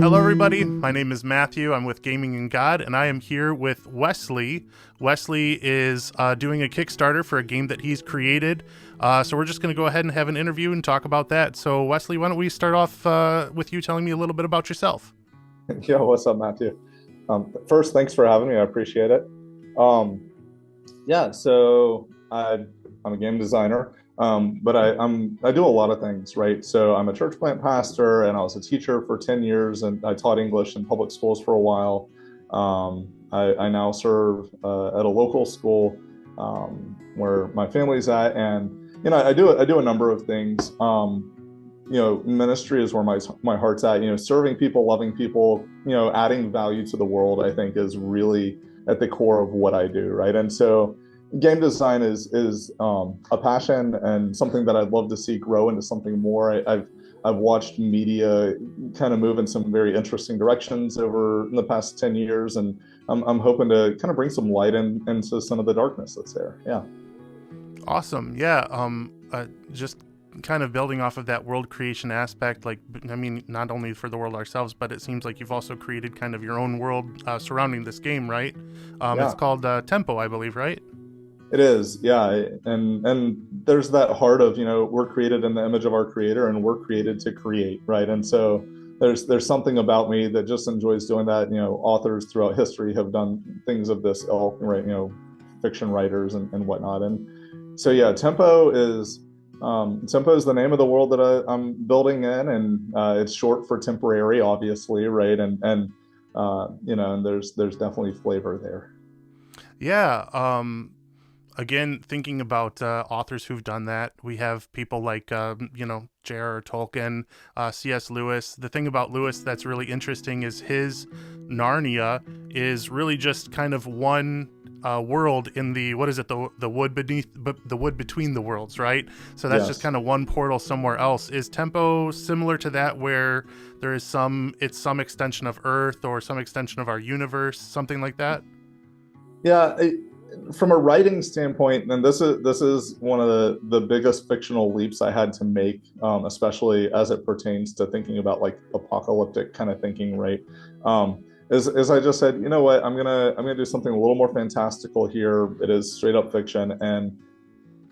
Hello, everybody. My name is Matthew. I'm with Gaming and God, and I am here with Wesley. Wesley is doing a Kickstarter for a game that he's created. So we're just going to go ahead and have an interview and talk about that. So, Wesley, why don't we start off with you telling me a little bit about yourself? Yeah, what's up, Matthew? First, thanks for having me. I appreciate it. I'm a game designer, but I do a lot of things, right? So I'm a church plant pastor, and I was a teacher for 10 years, and I taught English in public schools for a while. I now serve at a local school where my family's at, and I do a number of things. Ministry is where my heart's at. Serving people, loving people, adding value to the world, I think is really at the core of what I do, right? And so game design is a passion and something that I'd love to see grow into something more. I've watched media kind of move in some very interesting directions over the past 10 years, and I'm hoping to kind of bring some light into some of the darkness that's there. Yeah. Awesome. Yeah. Just kind of building off of that world creation aspect, not only for the world ourselves, but it seems like you've also created kind of your own world surrounding this game, right? Yeah. It's called Tempo, I believe, right? It is, yeah. And there's that heart of, we're created in the image of our creator, and we're created to create, right? And so there's something about me that just enjoys doing that. Authors throughout history have done things of this ilk, right? Fiction writers and whatnot. And so, yeah, Tempo is the name of the world that I'm building in, and it's short for temporary, obviously, right? And there's definitely flavor there. Yeah. Again, thinking about authors who've done that, we have people like, J.R.R. Tolkien, C.S. Lewis. The thing about Lewis that's really interesting is his Narnia is really just kind of one world in the, the wood beneath, the wood between the worlds, right? So that's just kind of one portal somewhere else. Is Tempo similar to that, where there is it's some extension of Earth or some extension of our universe, something like that? Yeah. From a writing standpoint, and this is one of the biggest fictional leaps I had to make, especially as it pertains to thinking about like apocalyptic kind of thinking, right? Is I just said, you know what, I'm gonna do something a little more fantastical here. It is straight up fiction, and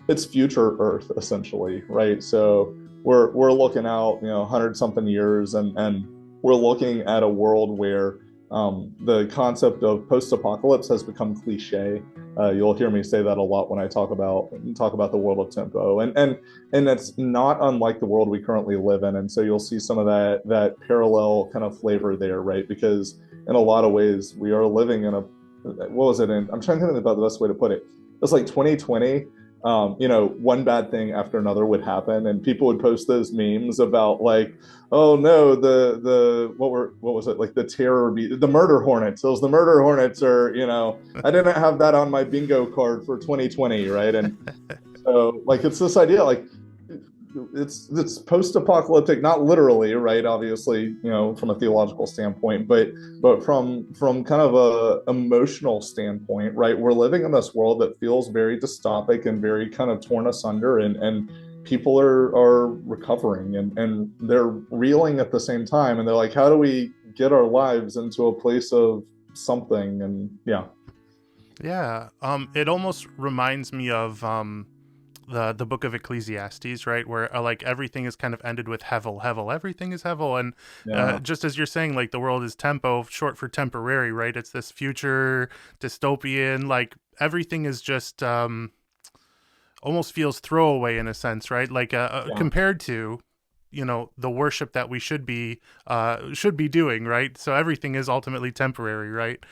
it's future Earth essentially, right? So we're looking out, 100-something years, and we're looking at a world where the concept of post-apocalypse has become cliche. You'll hear me say that a lot when I talk about the world of Tempo, and it's not unlike the world we currently live in. And so you'll see some of that parallel kind of flavor there, right? Because in a lot of ways we are living in I'm trying to think about the best way to put it. It's like 2020. One bad thing after another would happen, and people would post those memes about like, oh no, what was it, like the murder hornets. Those the murder hornets are, I didn't have that on my bingo card for 2020, right? And so like it's this idea like it's post-apocalyptic, not literally, right? Obviously, from a theological standpoint, but from kind of a emotional standpoint, right? We're living in this world that feels very dystopic and very kind of torn asunder, and people are recovering and they're reeling at the same time, and they're like, how do we get our lives into a place of something? And Yeah. It almost reminds me of the book of Ecclesiastes, right, where like everything is kind of ended with hevel, everything is hevel, and just as you're saying, like the world is tempo, short for temporary, right? It's this future dystopian, like everything is just almost feels throwaway in a sense, right? Like compared to the worship that we should be doing, right? So everything is ultimately temporary, right?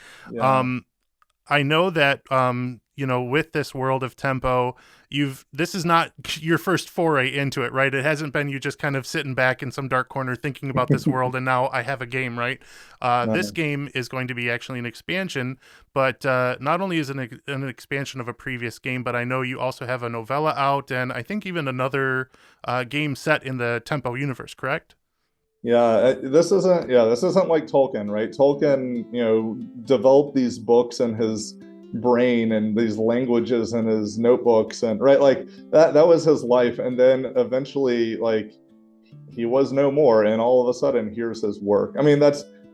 I know that with this world of Tempo, this is not your first foray into it, right? It hasn't been you just kind of sitting back in some dark corner thinking about this world and now I have a game, right? This game is going to be actually an expansion, but not only is it an expansion of a previous game, but I know you also have a novella out, and I think even another game set in the Tempo universe, correct? Yeah, this isn't like Tolkien, right? Tolkien, developed these books in his brain and these languages in his notebooks, and right, like that was his life. And then eventually, like, he was no more, and all of a sudden here's his work. I mean,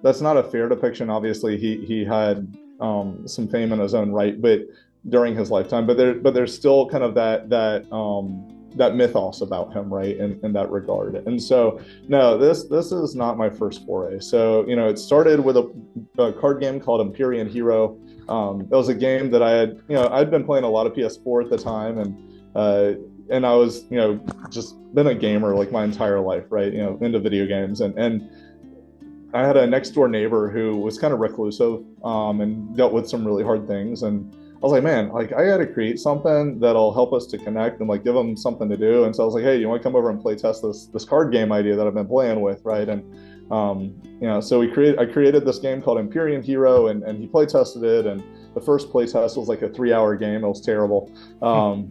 that's not a fair depiction. Obviously, he had some fame in his own right, but during his lifetime, but there's still kind of that mythos about him, right, in that regard. And so, no, this is not my first foray. So, it started with a card game called Empyrean Hero. It was a game that I'd been playing a lot of PS4 at the time, and I was, just been a gamer like my entire life, right? Into video games, and I had a next door neighbor who was kind of reclusive, and dealt with some really hard things. And I was like, man, like I got to create something that'll help us to connect and like give them something to do. And so I was like, hey, you want to come over and play test this card game idea that I've been playing with, right? And so I created this game called Empyrean Hero, and he play tested it. And the first play test was like a 3-hour game. It was terrible. I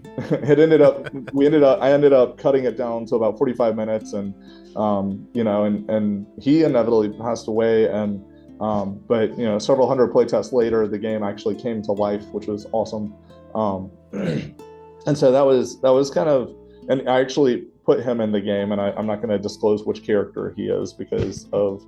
ended up cutting it down to about 45 minutes, and and he inevitably passed away. And but several hundred playtests later, the game actually came to life, which was awesome. And so that was kind of, and I actually put him in the game, and I'm not going to disclose which character he is because of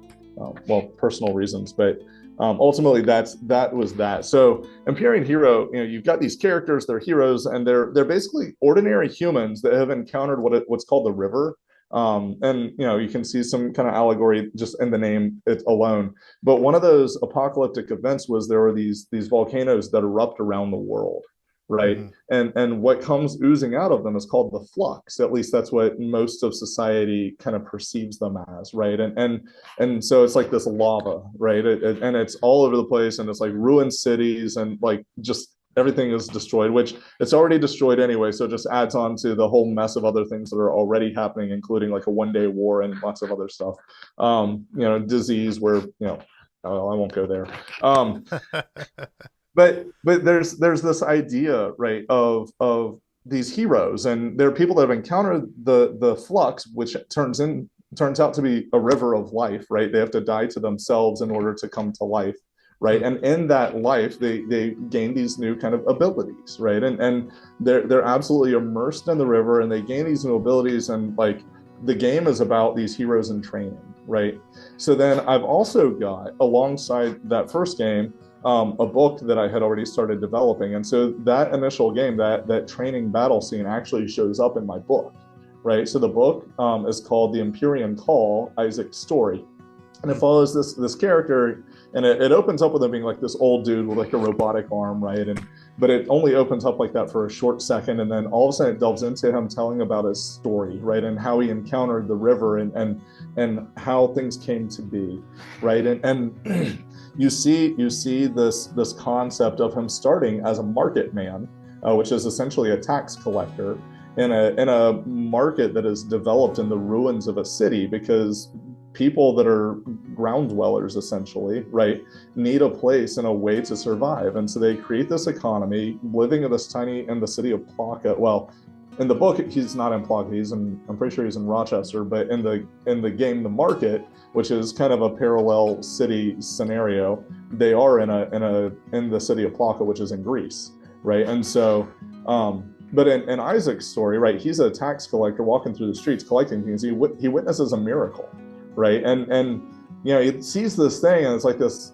personal reasons, but ultimately that was that. So Empyrean Hero, you've got these characters, they're heroes, and they're basically ordinary humans that have encountered what's called the river. And you can see some kind of allegory just in the name it alone. But one of those apocalyptic events was there were these volcanoes that erupt around the world, right? And what comes oozing out of them is called the flux. At least that's what most of society kind of perceives them as, right? And so it's like this lava, right? And it's all over the place, and it's like ruined cities, and like just everything is destroyed, which it's already destroyed anyway. So it just adds on to the whole mess of other things that are already happening, including like a one-day war and lots of other stuff. Disease where, I won't go there. But there's this idea, right, of these heroes, and there are people that have encountered the flux, which turns out to be a river of life, right? They have to die to themselves in order to come to life, right? And in that life, they gain these new kind of abilities, right? And they're absolutely immersed in the river, and they gain these new abilities, and like the game is about these heroes in training, right? So then I've also got, alongside that first game, a book that I had already started developing. And so that initial game, that training battle scene actually shows up in my book, right? So the book is called The Empyrean Call, Isaac's Story. And it follows this character, and it opens up with him being like this old dude with like a robotic arm, right? But it only opens up like that for a short second, and then all of a sudden it delves into him telling about his story, right? And how he encountered the river, and how things came to be, right? And you see this concept of him starting as a market man, which is essentially a tax collector in a market that is developed in the ruins of a city, because people that are ground dwellers essentially, right, need a place and a way to survive. And so they create this economy living in the city of Plaka. Well, in the book, he's not in Plaka. I'm pretty sure he's in Rochester, but in the game, The Market, which is kind of a parallel city scenario, they are in the city of Plaka, which is in Greece, right? And so, but in Isaac's story, right, he's a tax collector walking through the streets collecting things. He witnesses a miracle, right? And he sees this thing, and it's like this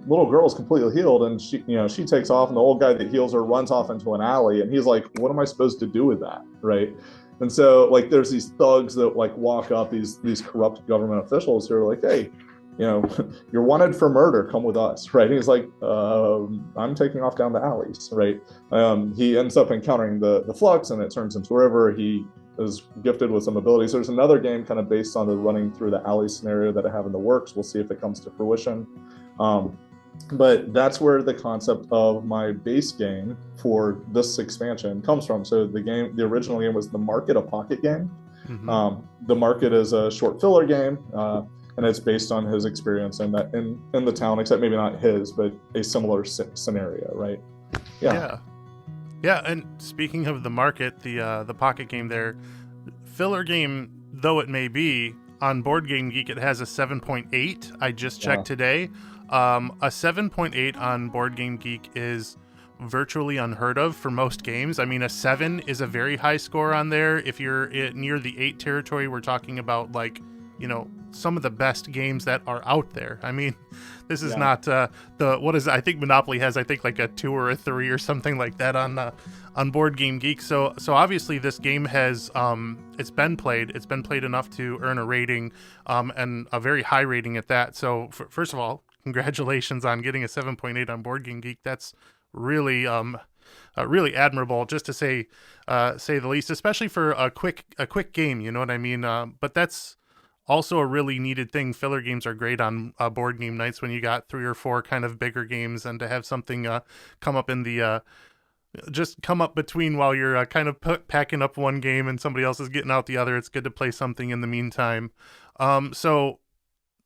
little girl is completely healed, and she takes off, and the old guy that heals her runs off into an alley, and he's like, what am I supposed to do with that, right? And so like there's these thugs that like walk up, these corrupt government officials who are like, hey, you're wanted for murder, come with us, right? And he's like, I'm taking off down the alleys, right? He ends up encountering the flux, and it turns into a river. He is gifted with some abilities. There's another game kind of based on the running through the alley scenario that I have in the works. We'll see if it comes to fruition. But that's where the concept of my base game for this expansion comes from. So the original game was The Market, a pocket game. The Market is a short filler game, and it's based on his experience in the town, except maybe not his, but a similar scenario, right? Yeah, and speaking of The Market, the pocket game there, filler game though it may be, on Board Game Geek it has a 7.8. I just checked today. A 7.8 on Board Game Geek is virtually unheard of for most games. I mean, a 7 is a very high score on there. If you're near the 8 territory, we're talking about like, some of the best games that are out there. I mean, this is Yeah. not what is, I think Monopoly has, I think, like a 2 or a 3 or something like that on Board Game Geek. So obviously this game has it's been played enough to earn a rating, and a very high rating at that. So first of all, congratulations on getting a 7.8 on Board Game Geek. That's really really admirable, just to say the least, especially for a quick game. You know what I mean? But that's also a really needed thing. Filler games are great on board game nights when you got 3 or 4 kind of bigger games, and to have something come up in the just come up between while you're kind of packing up one game and somebody else is getting out the other. It's good to play something in the meantime. So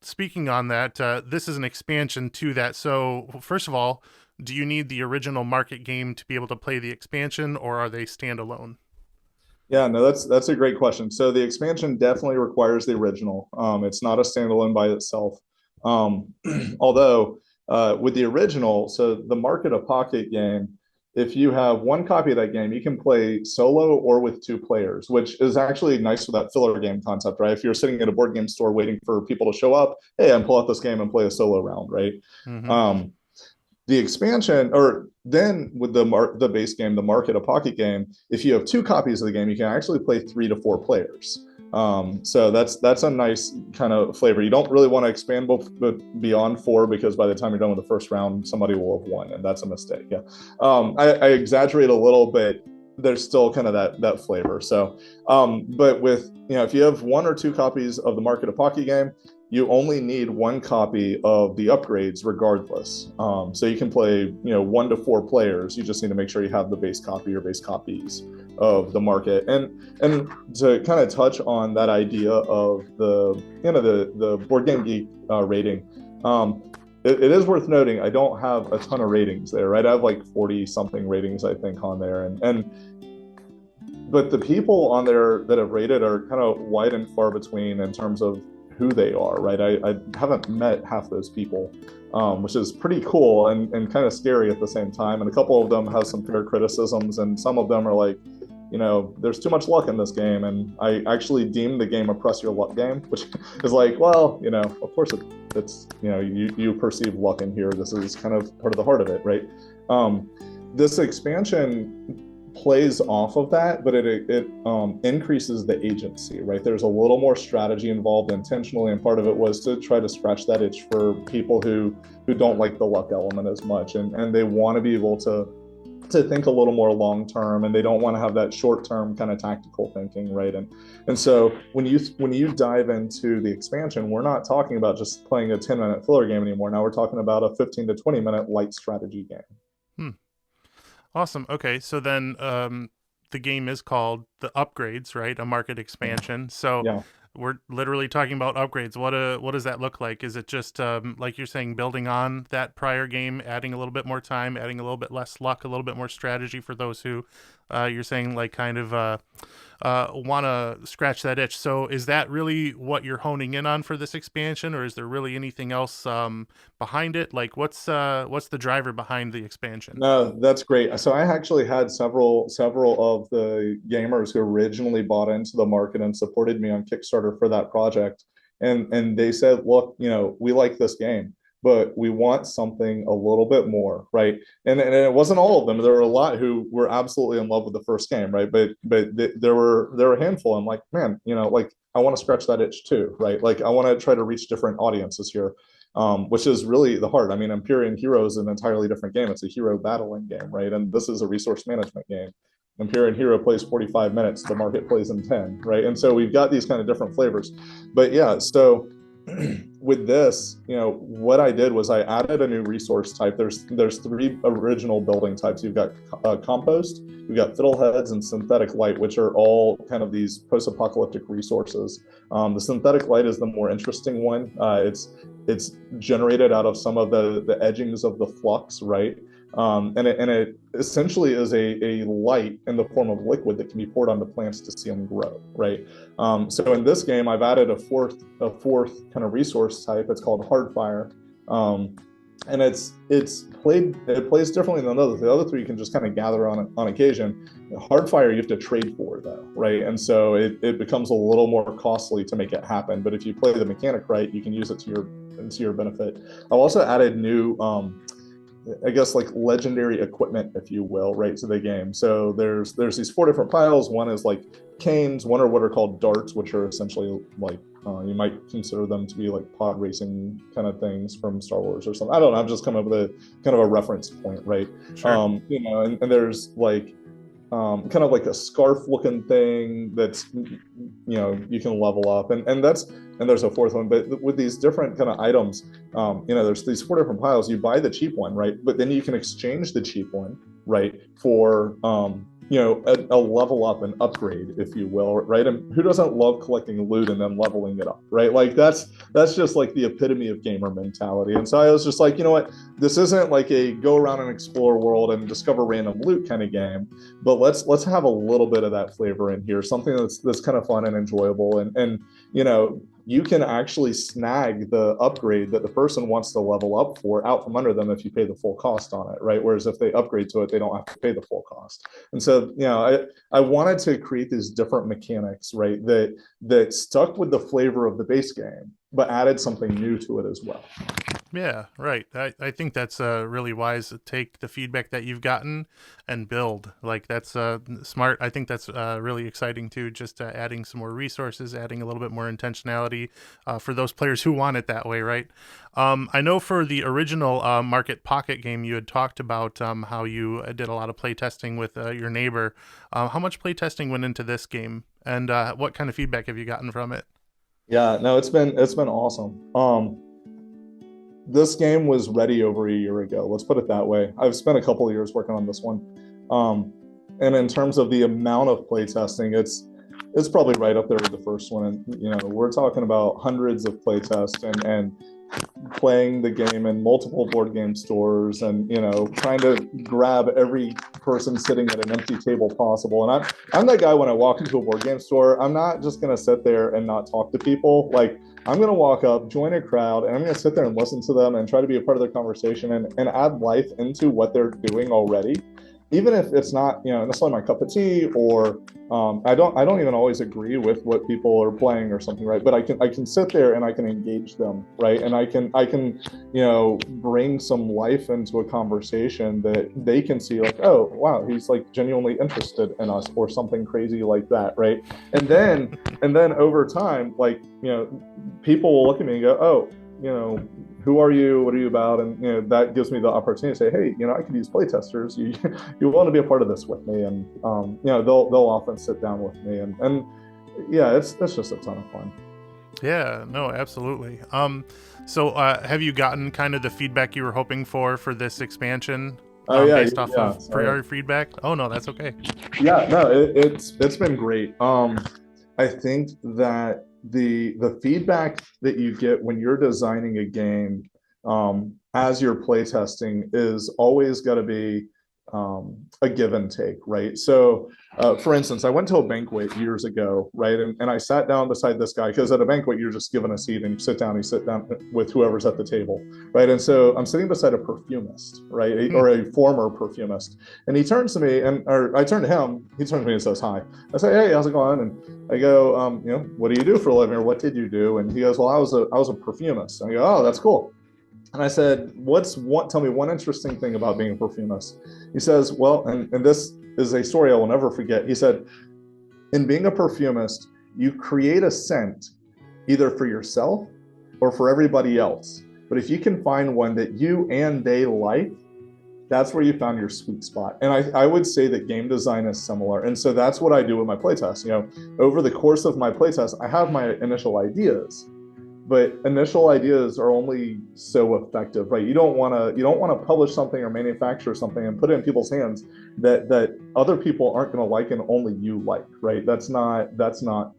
speaking on that, this is an expansion to that. So first of all, do you need the original market game to be able to play the expansion, or are they standalone? Yeah, no, that's a great question. So the expansion definitely requires the original. It's not a standalone by itself. Although with the original, so the Market a Pocket game, if you have one copy of that game, you can play solo or with 2 players, which is actually nice for that filler game concept, right? If you're sitting at a board game store waiting for people to show up, hey, I'm pull out this game and play a solo round, right? Mm-hmm. The expansion, or then with the base game, the Market a Pocket game, if you have 2 copies of the game, you can actually play 3 to 4 players. So that's a nice kind of flavor. You don't really want to expand beyond 4, because by the time you're done with the first round, somebody will have won, and that's a mistake. Yeah, I exaggerate a little bit. There's still kind of that flavor. So, but with, if you have 1 or 2 copies of the Market a Pocket game, you only need 1 copy of the upgrades regardless. So you can play, 1 to 4 players. You just need to make sure you have the base copy or base copies of the Market. And to kind of touch on that idea of the Board Game Geek rating, it is worth noting I don't have a ton of ratings there, right? I have like 40 something ratings, I think, on there, but the people on there that have rated are kind of wide and far between in terms of who they are, right? I haven't met half those people, which is pretty cool and kind of scary at the same time. And a couple of them have some fair criticisms, and some of them are like, there's too much luck in this game. And I actually deem the game a press your luck game, which is like, well, of course it's you perceive luck in here. This is kind of part of the heart of it, right? This expansion plays off of that, but it increases the agency, right? There's a little more strategy involved intentionally, and part of it was to try to scratch that itch for people who don't like the luck element as much, and they want to be able to think a little more long term, and they don't want to have that short term kind of tactical thinking, right? And so when you dive into the expansion, we're not talking about just playing a 10-minute filler game anymore. Now we're talking about a 15 to 20-minute light strategy game. Awesome. Okay, so then the game is called the Upgrades, right? A market expansion. So yeah. We're literally talking about upgrades. What does that look like? Is it just like you're saying, building on that prior game, adding a little bit more time, adding a little bit less luck, a little bit more strategy for those who you're saying like kind of want to scratch that itch? So is that really what you're honing in on for this expansion, or is there really anything else behind it? Like what's the driver behind the expansion? No, that's great. So I actually had several of the gamers who originally bought into the Market and supported me on Kickstarter for that project. And they said, look, we like this game, but we want something a little bit more, right? And it wasn't all of them. There were a lot who were absolutely in love with the first game, right? But there were a handful. I'm like, man, like I want to scratch that itch too, right? Like I want to try to reach different audiences here. Which is really the heart. I mean, Empyrean Hero is an entirely different game. It's a hero battling game, right? And this is a resource management game. Empyrean Hero plays 45 minutes, the Market plays in 10, right? And so we've got these kind of different flavors. But yeah, so with this, what I did was I added a new resource type. There's 3 original building types. You've got compost, you've got fiddleheads, and synthetic light, which are all kind of these post-apocalyptic resources. The synthetic light is the more interesting one. It's generated out of some of the edgings of the flux, right? And it essentially is a light in the form of liquid that can be poured onto plants to see them grow, right? So in this game, I've added a fourth kind of resource type. It's called Hardfire. and it plays differently than others. The other three you can just kind of gather on occasion. Hardfire you have to trade for though, right? And so it becomes a little more costly to make it happen. But if you play the mechanic right, you can use it to your benefit. I've also added new I guess like legendary equipment, if you will, right to the game. So there's these four different piles. One is like canes. One are what are called darts, which are essentially like you might consider them to be like pod racing kind of things from Star Wars or something. I don't know. I've just come up with a kind of a reference point, right? Sure. And there's like kind of like a scarf looking thing that's you can level up, and there's a fourth one. But with these different kind of items, there's these four different piles. You buy the cheap one, right? But then you can exchange the cheap one, right, for a level up and upgrade, if you will, right? And who doesn't love collecting loot and then leveling it up, right? Like that's just like the epitome of gamer mentality. And so I was just like, you know what, this isn't like a go around and explore world and discover random loot kind of game, but let's have a little bit of that flavor in here, something that's kind of fun and enjoyable, and you can actually snag the upgrade that the person wants to level up for out from under them if you pay the full cost on it, right? Whereas if they upgrade to it, they don't have to pay the full cost. And so, I wanted to create these different mechanics, right, that stuck with the flavor of the base game, but added something new to it as well. Yeah, right. I think that's really wise to take the feedback that you've gotten and build. Like that's smart. I think that's really exciting too. Just adding some more resources, adding a little bit more intentionality for those players who want it that way, right? I know for the original Market Pocket game, you had talked about how you did a lot of play testing with your neighbor. How much play testing went into this game, and what kind of feedback have you gotten from it? Yeah, no, it's been awesome. This game was ready over a year ago. Let's put it that way. I've spent a couple of years working on this one. And in terms of the amount of playtesting, it's probably right up there with the first one. And we're talking about hundreds of playtests and playing the game in multiple board game stores, and trying to grab every person sitting at an empty table possible. And I'm that guy when I walk into a board game store. I'm not just gonna sit there and not talk to people. Like I'm gonna walk up, join a crowd, and I'm gonna sit there and listen to them and try to be a part of their conversation and add life into what they're doing already, even if it's not necessarily my cup of tea, or I don't even always agree with what people are playing or something, right? But I can sit there and I can engage them, right? And I can bring some life into a conversation that they can see, like, oh wow, he's like genuinely interested in us, or something crazy like that, right? And then over time, like people will look at me and go, oh, who are you? What are you about? And that gives me the opportunity to say, hey, I could use playtesters. You want to be a part of this with me? And they'll often sit down with me, and yeah, it's just a ton of fun. Yeah, no, absolutely. So have you gotten kind of the feedback you were hoping for this expansion? Oh yeah, Based off of prior feedback? Oh no, that's okay. Yeah, no, it's been great. I think that the feedback that you get when you're designing a game as you're playtesting is always got to be a give and take, right? So, for instance, I went to a banquet years ago, right? And I sat down beside this guy, because at a banquet, you're just given a seat and you sit down with whoever's at the table, right? And so I'm sitting beside a perfumist, right? Or a former perfumist. And he turns to me, or I turn to him, he turns to me and says, hi. I say, hey, how's it going? And I go, what do you do for a living, or what did you do? And he goes, well, I was a perfumist. And I go, oh, that's cool. And I said, tell me one interesting thing about being a perfumist. He says, well, and this is a story I will never forget. He said, in being a perfumist, you create a scent either for yourself or for everybody else. But if you can find one that you and they like, that's where you found your sweet spot. And I would say that game design is similar. And so that's what I do with my playtest. Over the course of my playtest, I have my initial ideas, but initial ideas are only so effective, right? You don't want to publish something or manufacture something and put it in people's hands that other people aren't going to like and only you like, right? That's not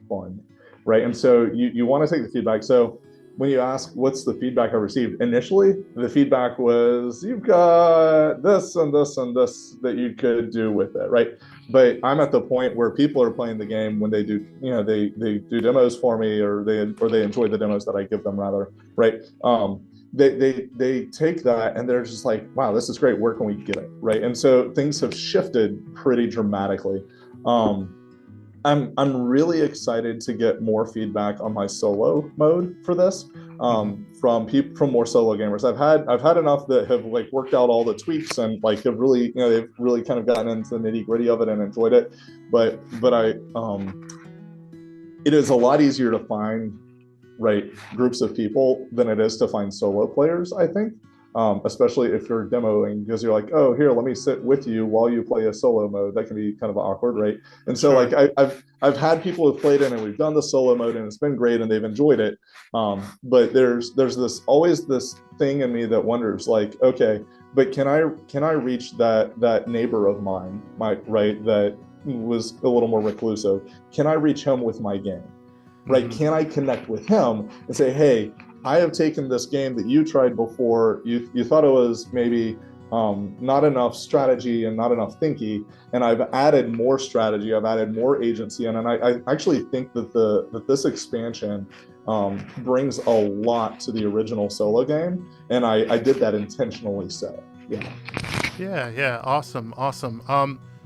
fun, right? And so you want to take the feedback. So when you ask what's the feedback I received, initially the feedback was, you've got this and this and this that you could do with it, right? But I'm at the point where people are playing the game when they do, they do demos for me, or they enjoy the demos that I give them, rather, right? they take that and they're just like, wow, this is great. Where can we get it, right? And so things have shifted pretty dramatically. I'm really excited to get more feedback on my solo mode for this, from more solo gamers. I've had enough that have like worked out all the tweaks and like have really, they've really kind of gotten into the nitty gritty of it and enjoyed it. But it is a lot easier to find groups of people than it is to find solo players, I think. Especially if you're demoing, because you're like, oh, here, let me sit with you while you play a solo mode. That can be kind of awkward, right? And so, Sure. like, I've had people who've played in and we've done the solo mode and it's been great and they've enjoyed it. But there's always this thing in me that wonders, like, okay, but can I reach that neighbor of mine, that was a little more reclusive? Can I reach him with my game? Right? Can I connect with him and say, hey, I have taken this game that you tried before. You thought it was maybe not enough strategy and not enough thinky, and I've added more strategy. I've added more agency, and I actually think that this expansion brings a lot to the original solo game, and I did that intentionally. So Yeah. Awesome.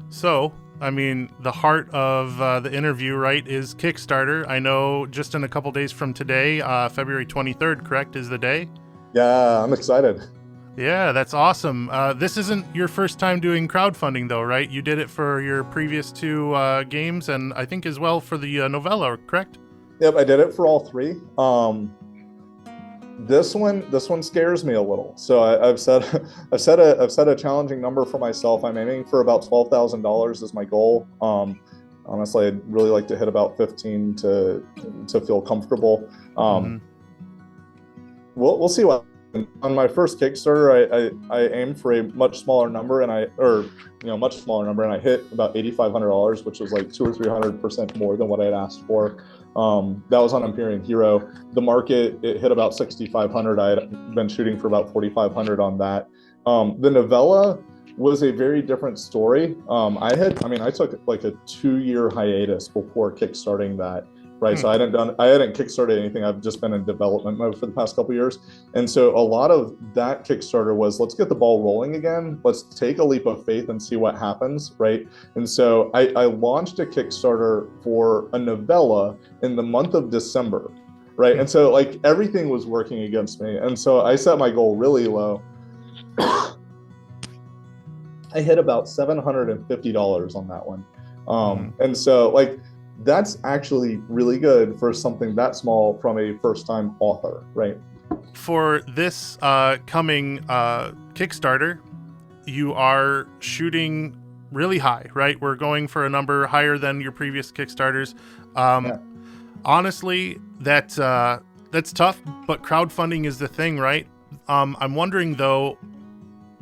So, I mean, the heart of the interview, right, is Kickstarter. I know just in a couple days from today, February 23rd, correct, is the day? Yeah, I'm excited. Yeah, that's awesome. This isn't your first time doing crowdfunding, though, right? You did it for your previous two games, and I think as well for the novella, correct? Yep, I did it for all three. This one scares me a little. So I've set a challenging number for myself. I'm aiming for about $12,000 as my goal. Honestly, I'd really like to hit about 15 to feel comfortable. We'll see what. On my first Kickstarter, I aimed for a much smaller number, and I hit about $8,500, which was like 200 or 300% more than what I had asked for. That was on Empyrean Hero. The market, it hit about 6,500. I had been shooting for about 4,500 on that. The novella was a very different story. I took like a 2-year hiatus before kickstarting that. Right. So I hadn't kickstarted anything. I've just been in development mode for the past couple of years. And so a lot of that Kickstarter was, let's get the ball rolling again. Let's take a leap of faith and see what happens. Right. And so I launched a Kickstarter for a novella in the month of December. Right. And so like everything was working against me. And so I set my goal really low. I hit about $750 on that one. And so like, that's actually really good for something that small from a first-time author, right? For this coming Kickstarter, you are shooting really high, right? We're going for a number higher than your previous Kickstarters. Honestly, that's tough, but crowdfunding is the thing, right? I'm wondering, though,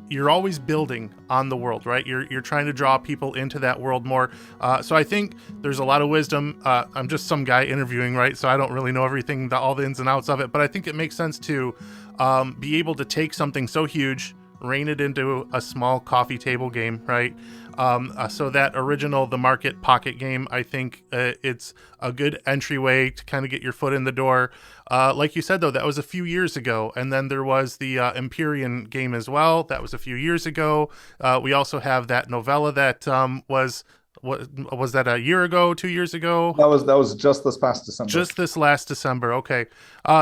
you're always building on the world, right? You're trying to draw people into that world more. So I think there's a lot of wisdom. I'm just some guy interviewing, right? So I don't really know everything, all the ins and outs of it, but I think it makes sense to be able to take something so huge, rein it into a small coffee table game, right? So that original The Market Pocket game, I think it's a good entryway to kind of get your foot in the door. Like you said, though, that was a few years ago. And then there was the Empyrean game as well. That was a few years ago. We also have that novella that was that a year ago, 2 years ago? That was just this past December. Just this last December. Okay.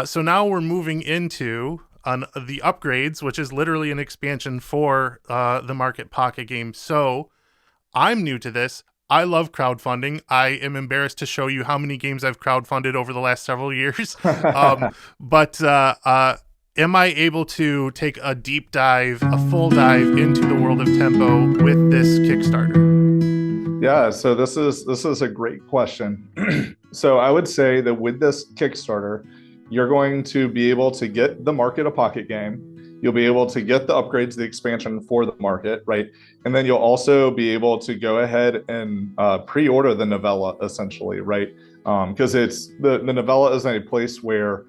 So now we're moving into on the upgrades, which is literally an expansion for the Market Pocket game. So I'm new to this. I love crowdfunding. I am embarrassed to show you how many games I've crowdfunded over the last several years. But am I able to take a deep dive, a full dive into the world of Tempo with this Kickstarter? Yeah, so this is a great question. So I would say that with this Kickstarter, you're going to be able to get the Market a Pocket game. You'll be able to get the upgrades, the expansion for the Market, right? And then you'll also be able to go ahead and pre-order the novella, essentially, right? Because it's the novella is in a place where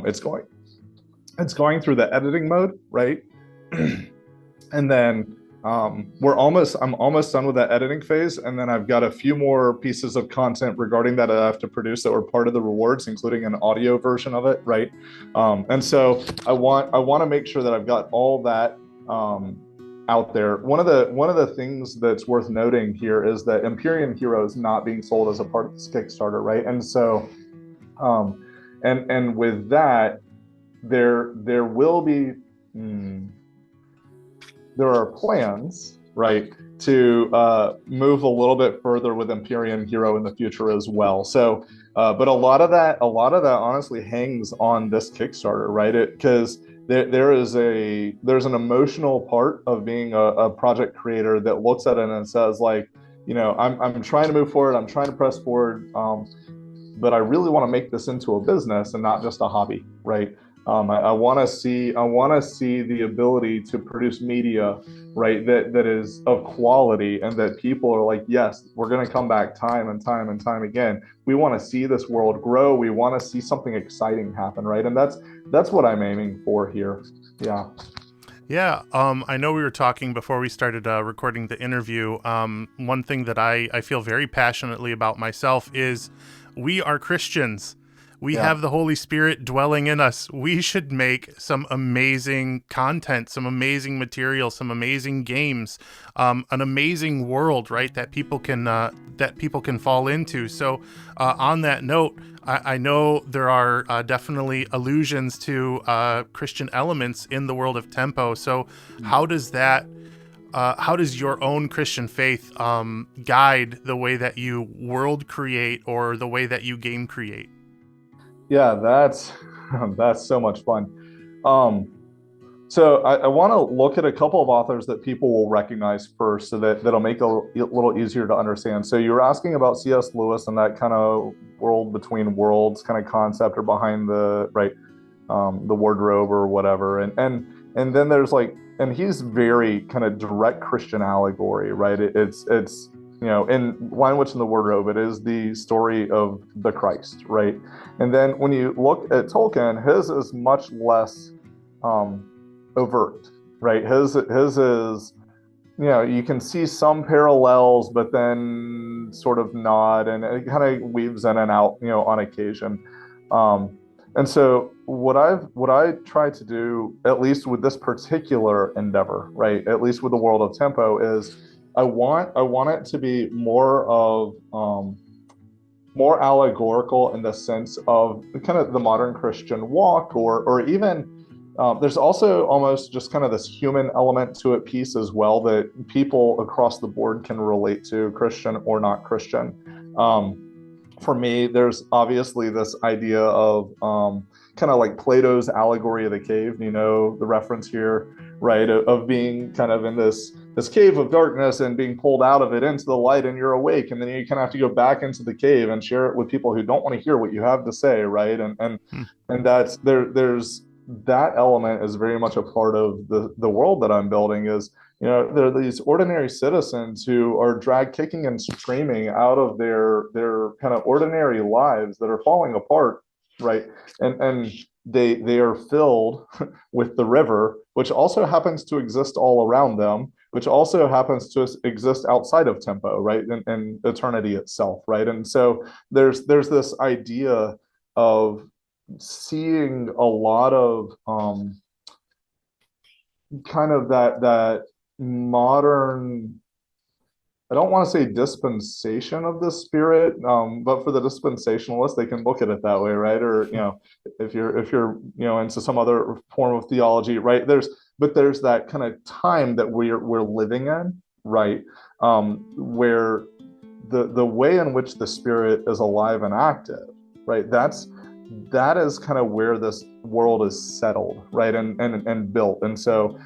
it's going through the editing mode, right? And then I'm almost done with that editing phase, and then I've got a few more pieces of content regarding that I have to produce that were part of the rewards, including an audio version of it, right? And so I want to make sure that I've got all that out there. One of the things that's worth noting here is that Empyrean Hero is not being sold as a part of this Kickstarter, right? And so and with that, there will be there are plans, right, to move a little bit further with Empyrean Hero in the future as well. So, but a lot of that honestly hangs on this Kickstarter, right? Because there's an emotional part of being a project creator that looks at it and says like, you know, I'm trying to move forward, I'm trying to press forward, but I really want to make this into a business and not just a hobby, right? I want to see the ability to produce media, right, that is of quality and that people are like, yes, we're going to come back time and time and time again. We want to see this world grow. We want to see something exciting happen, right? And that's what I'm aiming for here. Yeah. Yeah, I know we were talking before we started recording the interview. One thing that I feel very passionately about myself is we are Christians. We have the Holy Spirit dwelling in us. We should make some amazing content, some amazing material, some amazing games, an amazing world, right? That people can fall into. So, on that note, I know there are definitely allusions to Christian elements in the world of Tempo. So, how does your own Christian faith guide the way that you world create or the way that you game create? Yeah, that's so much fun. So I want to look at a couple of authors that people will recognize first, so that'll make it a little easier to understand. So you were asking about C.S. Lewis and that kind of world between worlds kind of concept, or behind the the wardrobe or whatever, and then there's like, and he's very kind of direct Christian allegory, right? It's you know, in Lion, Witch, and the Wardrobe, it is the story of the Christ, right? And then when you look at Tolkien, his is much less overt, right? His is, you know, you can see some parallels, but then sort of not, and it kind of weaves in and out, you know, on occasion. And so what I try to do, at least with this particular endeavor, right, at least with the world of Tempo, is I want it to be more of more allegorical in the sense of kind of the modern Christian walk, or even there's also almost just kind of this human element to it piece as well, that people across the board can relate to, Christian or not Christian. For me, there's obviously this idea of kind of like Plato's allegory of the cave, you know, the reference here, right, of being kind of in this cave of darkness and being pulled out of it into the light, and you're awake, and then you kind of have to go back into the cave and share it with people who don't want to hear what you have to say, right? And that's there's that element is very much a part of the world that I'm building. Is, you know, there are these ordinary citizens who are dragged kicking and screaming out of their kind of ordinary lives that are falling apart, right? And they are filled with the river, which also happens to exist all around them, which also happens to exist outside of Tempo, right? And eternity itself, right? And so there's this idea of seeing a lot of kind of that modern, I don't want to say dispensation of the Spirit, but for the dispensationalists, they can look at it that way, right? Or, you know, if you're you know, into some other form of theology, right? There's that kind of time that we're living in, right? Where the way in which the Spirit is alive and active, right? That is kind of where this world is settled, right? And built. And so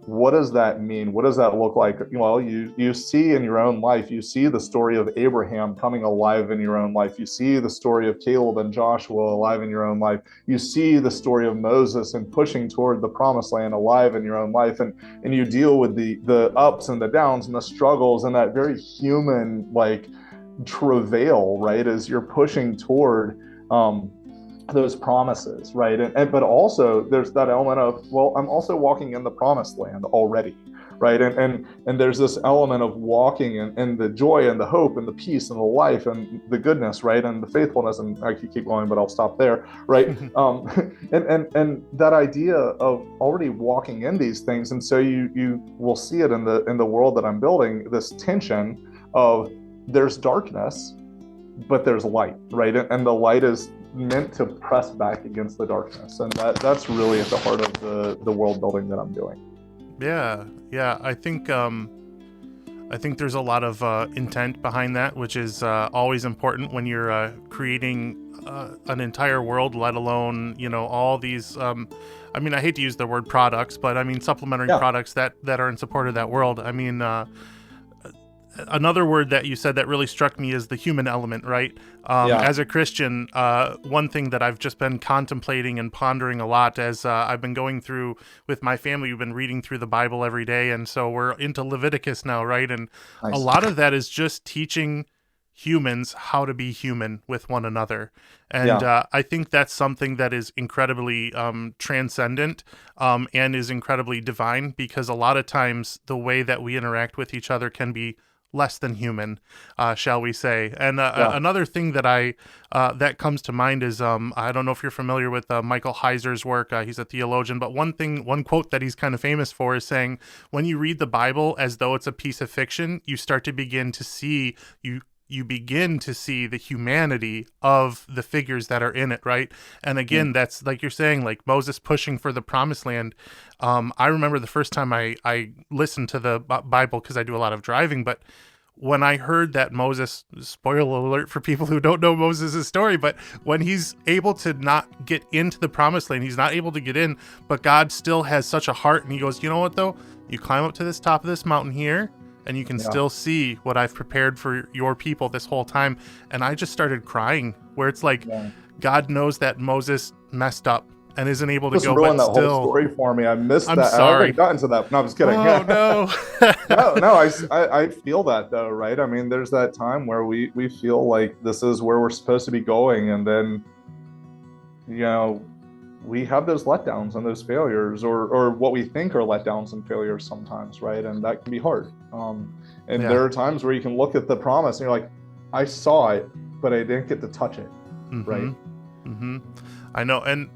what does that mean? What does that look like? Well, you see in your own life, you see the story of Abraham coming alive in your own life. You see the story of Caleb and Joshua alive in your own life. You see the story of Moses and pushing toward the promised land alive in your own life. And you deal with the ups and the downs and the struggles and that very human like travail, right? As you're pushing toward those promises, right? And but also there's that element of, well, I'm also walking in the promised land already, right? And there's this element of walking and the joy and the hope and the peace and the life and the goodness, right? And the faithfulness, and I could keep going, but I'll stop there, right? And that idea of already walking in these things, and so you will see it in the world that I'm building, this tension of there's darkness, but there's light, right? And the light is meant to press back against the darkness, and that's really at the heart of the world building that I'm doing. Yeah. I think there's a lot of intent behind that, which is always important when you're creating an entire world, let alone, all these. I mean, I hate to use the word products, but I mean supplementary products that are in support of that world. I mean, another word that you said that really struck me is the human element, right? As a Christian, one thing that I've just been contemplating and pondering a lot as I've been going through with my family, we've been reading through the Bible every day. And so we're into Leviticus now, right? And a lot of that is just teaching humans how to be human with one another. And I think that's something that is incredibly transcendent and is incredibly divine, because a lot of times the way that we interact with each other can be less than human, shall we say. And another thing that that comes to mind is I don't know if you're familiar with Michael Heiser's work. He's a theologian, but one quote that he's kind of famous for is saying, when you read the Bible as though it's a piece of fiction, you start to begin to see you begin to see the humanity of the figures that are in it, right? And again, that's like you're saying, like Moses pushing for the promised land. I remember the first time I listened to the Bible, because I do a lot of driving, but when I heard that Moses, spoiler alert for people who don't know Moses' story, but when he's able to not get into the promised land, he's not able to get in, but God still has such a heart, and he goes, you know what though? You climb up to this top of this mountain here, and you can still see what I've prepared for your people this whole time. And I just started crying, where it's like, God knows that Moses messed up and isn't able to go, ruined but that still. Whole story for me. I missed I'm that. sorry. I haven't gotten to that. No, I'm just kidding. Oh, no. No, I feel that though, right? I mean, there's that time where we feel like this is where we're supposed to be going, and then, we have those letdowns and those failures, or what we think are letdowns and failures sometimes, right? And that can be hard. And there are times where you can look at the promise and you're like, I saw it, but I didn't get to touch it, right? I know, and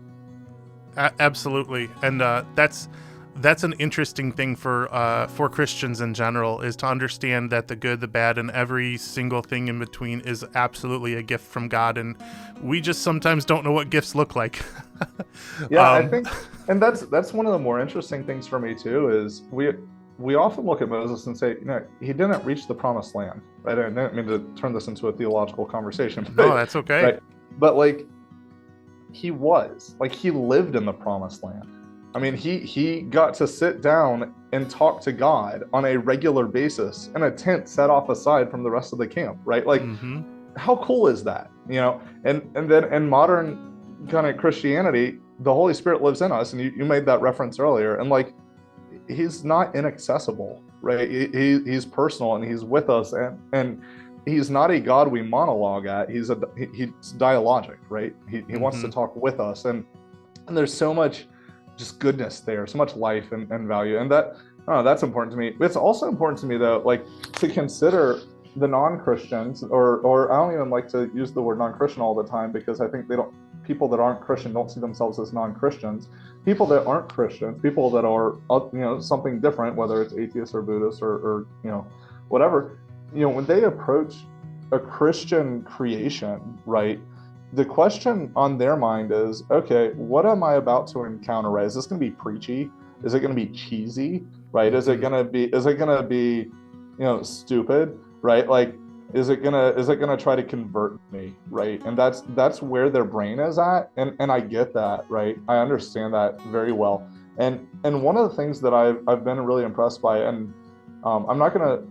absolutely, and that's an interesting thing for Christians in general, is to understand that the good, the bad, and every single thing in between is absolutely a gift from God, and we just sometimes don't know what gifts look like. I think, and that's one of the more interesting things for me too, is we often look at Moses and say, he didn't reach the promised land, right? I didn't mean to turn this into a theological conversation. But, no, that's okay. Right? But he lived in the promised land. I mean, he got to sit down and talk to God on a regular basis in a tent set off aside from the rest of the camp, right? Like, how cool is that? And then in modern kind of Christianity, the Holy Spirit lives in us, and you made that reference earlier, and he's not inaccessible, right? He's personal, and he's with us, and he's not a God we monologue at. He's dialogic, right? He wants to talk with us, and there's so much just goodness there, so much life and value, and that's important to me. It's also important to me though, to consider the non-Christians, or I don't even like to use the word non-Christian all the time, because I think people that aren't Christian don't see themselves as non-Christians. People that aren't Christians, people that are something different, whether it's atheist or Buddhist or whatever, when they approach a Christian creation, right, the question on their mind is, okay, what am I about to encounter, right? Is this going to be preachy? Is it going to be cheesy, right? Is it going to be stupid, right? Is it gonna try to convert me, right? And that's where their brain is at, and I get that, right? I understand that very well. And one of the things that I've been really impressed by, and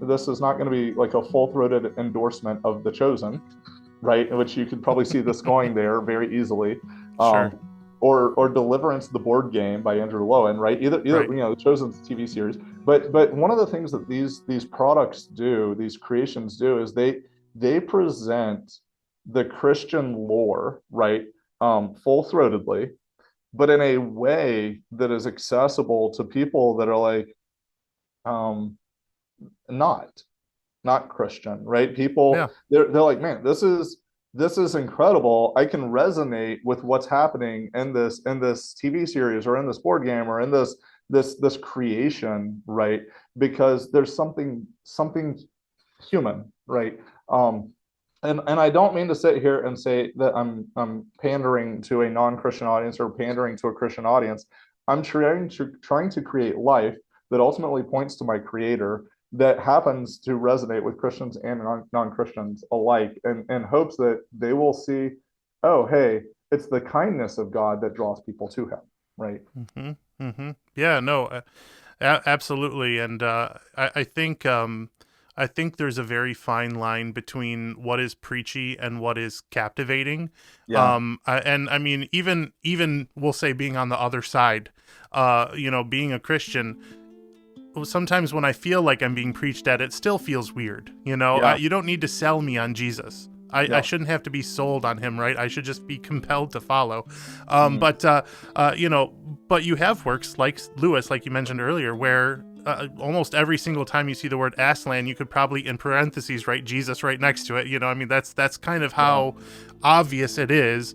this is not gonna be like a full-throated endorsement of The Chosen, right? Which you could probably see this going there very easily. Sure. Or Deliverance, the board game by Andrew Lowen, right? Either right. The Chosen's TV series. But one of the things that these products do, these creations do, is they present the Christian lore, right, full-throatedly, but in a way that is accessible to people that are like, um, not not Christian, right? Yeah. People they're like, man, this is incredible. I can resonate with what's happening in this TV series or in this board game or in this creation, right? Because there's something human, right? And I don't mean to sit here and say that I'm pandering to a non-Christian audience or pandering to a Christian audience. I'm trying to create life that ultimately points to my creator, that happens to resonate with Christians and non-Christians alike, and in hopes that they will see, oh, hey, it's the kindness of God that draws people to him, right? Yeah, no, absolutely. And I think there's a very fine line between what is preachy and what is captivating. Yeah. And I mean, even we'll say being on the other side, being a Christian, sometimes when I feel like I'm being preached at, it still feels weird. Yeah. You don't need to sell me on Jesus. I Yeah. shouldn't have to be sold on him, right? I should just be compelled to follow. Mm. But you have works like Lewis, like you mentioned earlier, where almost every single time you see the word Aslan, you could probably in parentheses write Jesus right next to it. I mean, that's kind of how obvious it is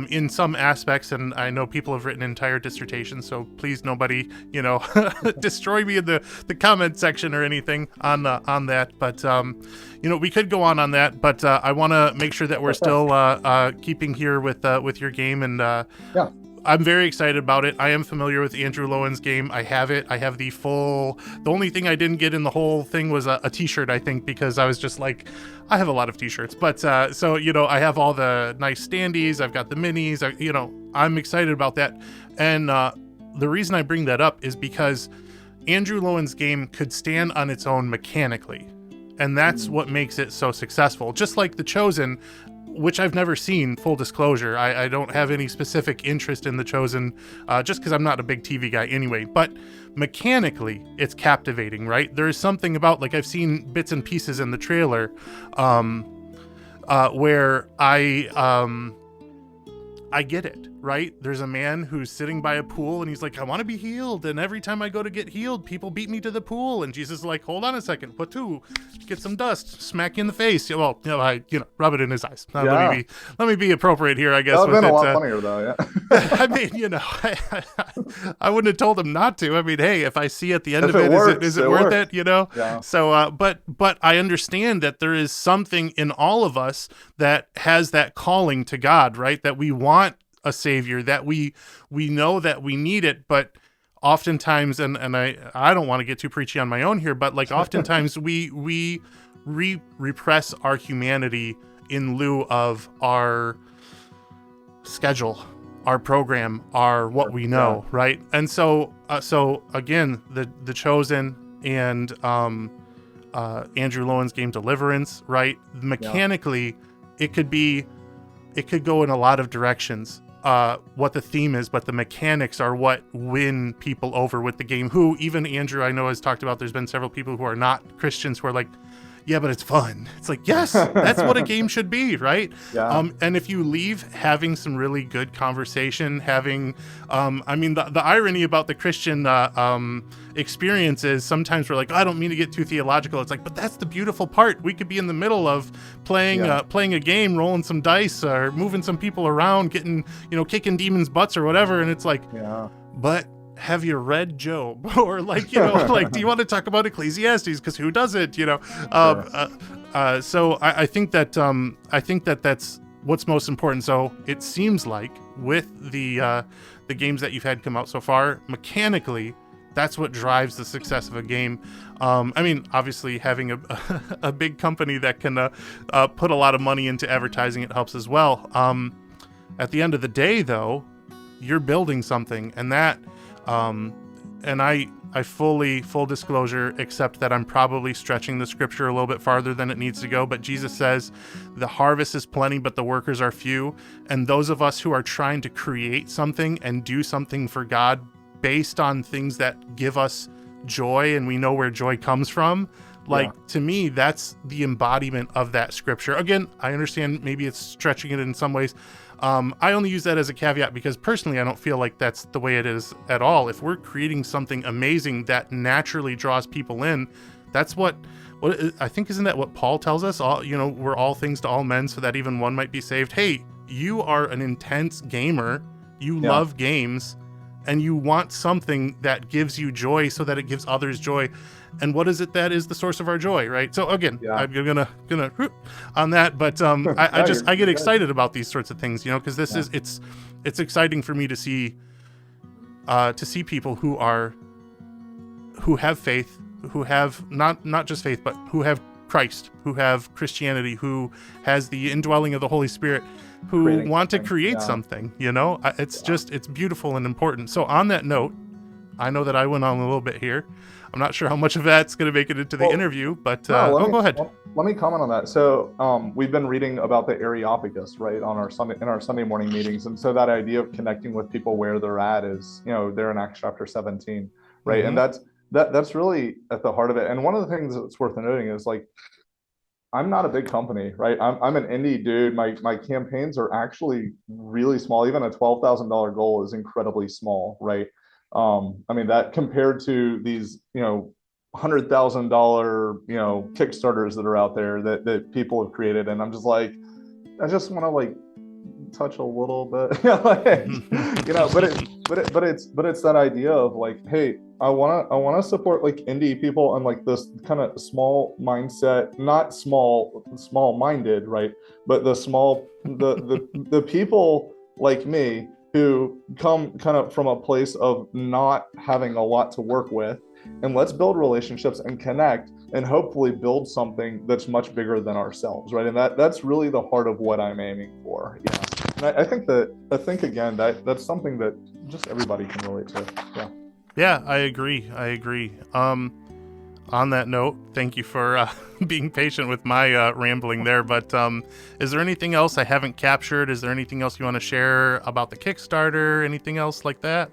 in some aspects. And I know people have written entire dissertations, so please nobody, destroy me in the comment section or anything on that. But we could go on that, but I want to make sure that we're still keeping here with your game. And Yeah. I'm very excited about it. I am familiar with Andrew Lowen's game. I have it. I have the only thing I didn't get in the whole thing was a t-shirt, I think, because I was just like, I have a lot of t-shirts. But so, I have all the nice standees. I've got the minis. I'm excited about that. And the reason I bring that up is because Andrew Lowen's game could stand on its own mechanically. And that's what makes it so successful. Just like The Chosen, which I've never seen, full disclosure. I don't have any specific interest in The Chosen, just because I'm not a big TV guy anyway. But mechanically, it's captivating, right? There is something about, like, I've seen bits and pieces in the trailer where I get it, right? There's a man who's sitting by a pool and he's like, I want to be healed. And every time I go to get healed, people beat me to the pool. And Jesus is like, hold on a second. What to? Get some dust, smack you in the face. Well, I rub it in his eyes. Let me be appropriate here, I guess. That would have been a lot funnier though, yeah. I mean, I wouldn't have told him not to. I mean, hey, if I see at the end If of it, works, is it worth it? Yeah. So, but I understand that there is something in all of us that has that calling to God, right? That we want a savior, that we know that we need it, but oftentimes, and I don't want to get too preachy on my own here, but like oftentimes we repress our humanity in lieu of our schedule, our program, our what we know, right? And so again, the Chosen and Andrew Lowen's game Deliverance, right? Mechanically, it could go in a lot of directions. What the theme is, but the mechanics are what win people over with the game. Who even Andrew, I know, has talked about. There's been several people who are not Christians who are like, yeah, but it's fun. It's like, yes, that's what a game should be, right? Yeah. And if you leave having some really good conversation, having, I mean, the irony about the Christian experience is sometimes we're like, oh, I don't mean to get too theological. It's like, but that's the beautiful part. We could be in the middle of playing a game, rolling some dice, or moving some people around, getting, kicking demons' butts or whatever. And it's like, but have you read Job? Or like, like, do you want to talk about Ecclesiastes? Because who doesn't, So I think that that's what's most important. So it seems like with the games that you've had come out so far, mechanically, that's what drives the success of a game. I mean, obviously having a big company that can put a lot of money into advertising, it helps as well. At the end of the day, though, you're building something, and that and I full disclosure, accept that I'm probably stretching the scripture a little bit farther than it needs to go. But Jesus says the harvest is plenty, but the workers are few. And those of us who are trying to create something and do something for God based on things that give us joy, and we know where joy comes from, to me, that's the embodiment of that scripture. Again, I understand maybe it's stretching it in some ways. I only use that as a caveat because personally I don't feel like that's the way it is at all. If we're creating something amazing that naturally draws people in, that's what I think, isn't that what Paul tells us? All, we're all things to all men so that even one might be saved. Hey, you are an intense gamer. You love games, and you want something that gives you joy so that it gives others joy. And what is it that is the source of our joy, right? So again, I'm gonna on that, but I get excited about these sorts of things, because this is it's exciting for me to see people who have faith, who have not just faith, but who have Christ, who have Christianity, who has the indwelling of the Holy Spirit, who want to create something. It's beautiful and important. So on that note, I know that I went on a little bit here. I'm not sure how much of that's going to make it into the interview, but go ahead. Let me comment on that. So we've been reading about the Areopagus, right, on our Sunday morning meetings, and so that idea of connecting with people where they're at is, they're in Acts chapter 17, right, and that's really at the heart of it. And one of the things that's worth noting is, like, I'm not a big company, right? I'm an indie dude. My campaigns are actually really small. Even a $12,000 goal is incredibly small, right? I mean, that compared to these, $100,000, Kickstarters that are out there that people have created. And I'm just like, I just want to, like, touch a little bit, but it's that idea of, like, hey, I want to support, like, indie people and, like, this kind of small mindset, not small minded, right, but the people like me who come kind of from a place of not having a lot to work with, and let's build relationships and connect and hopefully build something that's much bigger than ourselves, right? And that's really the heart of what I'm aiming for. And I think again that's something that just everybody can relate to. Yeah, I agree. On that note, thank you for being patient with my rambling there. But is there anything else I haven't captured? Is there anything else you want to share about the Kickstarter? Anything else like that?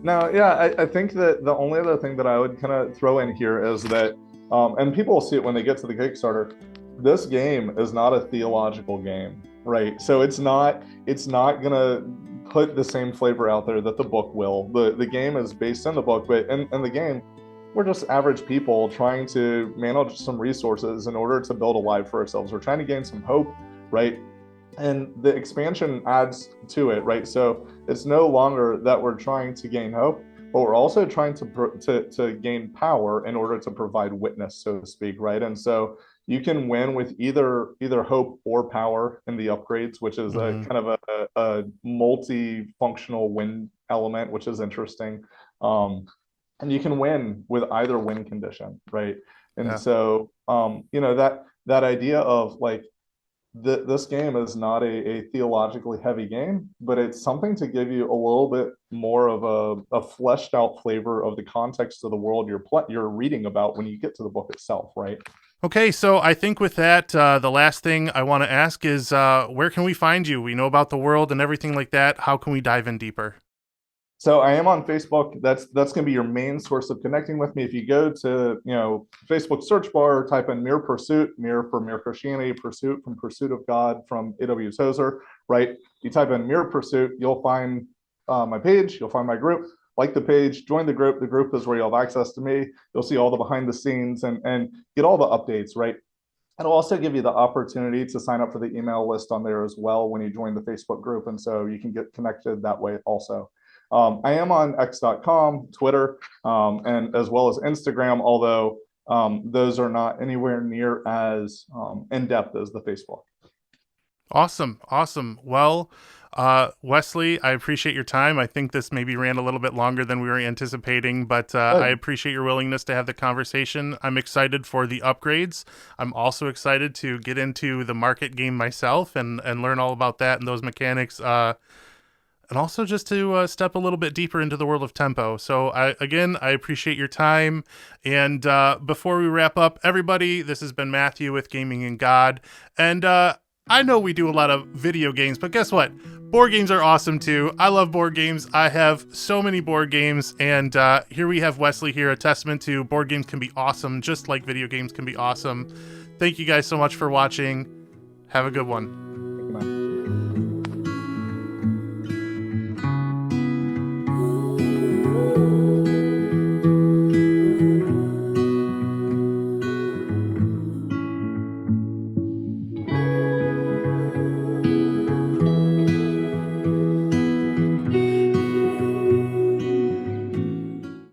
No, yeah, I think that the only other thing that I would kind of throw in here is that, and people will see it when they get to the Kickstarter, this game is not a theological game, right? So it's not gonna put the same flavor out there that the book will. The game is based in the book, but in the game, we're just average people trying to manage some resources in order to build a life for ourselves. We're trying to gain some hope, right? And the expansion adds to it, right? So it's no longer that we're trying to gain hope, but we're also trying to gain power in order to provide witness, so to speak, right? And so you can win with either hope or power in the upgrades, which is a kind of a multi-functional win element, which is interesting. And you can win with either win condition, right? And so, that idea of, like, this game is not a theologically heavy game, but it's something to give you a little bit more of a fleshed out flavor of the context of the world you're reading about when you get to the book itself, right? Okay, so I think with that, the last thing I want to ask is, where can we find you? We know about the world and everything like that. How can we dive in deeper? So I am on Facebook. That's going to be your main source of connecting with me. If you go to, Facebook search bar, type in Mere Pursuit, Mere for Mere Christianity, Pursuit from Pursuit of God from A.W. Tozer, right? You type in Mere Pursuit, you'll find my page, you'll find my group. Like the page, join the group. The group is where you'll have access to me. You'll see all the behind the scenes and get all the updates, right? It'll also give you the opportunity to sign up for the email list on there as well when you join the Facebook group. And so you can get connected that way also. I am on x.com, Twitter, and as well as Instagram, although those are not anywhere near as in-depth as the Facebook. Awesome. Well, Wesley, I appreciate your time. I think this maybe ran a little bit longer than we were anticipating, but I appreciate your willingness to have the conversation. I'm excited for the upgrades. I'm also excited to get into the market game myself and learn all about that and those mechanics. And also just to step a little bit deeper into the world of tempo. So I appreciate your time. And before we wrap up, everybody, this has been Matthew with Gaming and God. And I know we do a lot of video games, but guess what? Board games are awesome too. I love board games. I have so many board games. And here we have Wesley here, a testament to board games can be awesome, just like video games can be awesome. Thank you guys so much for watching. Have a good one.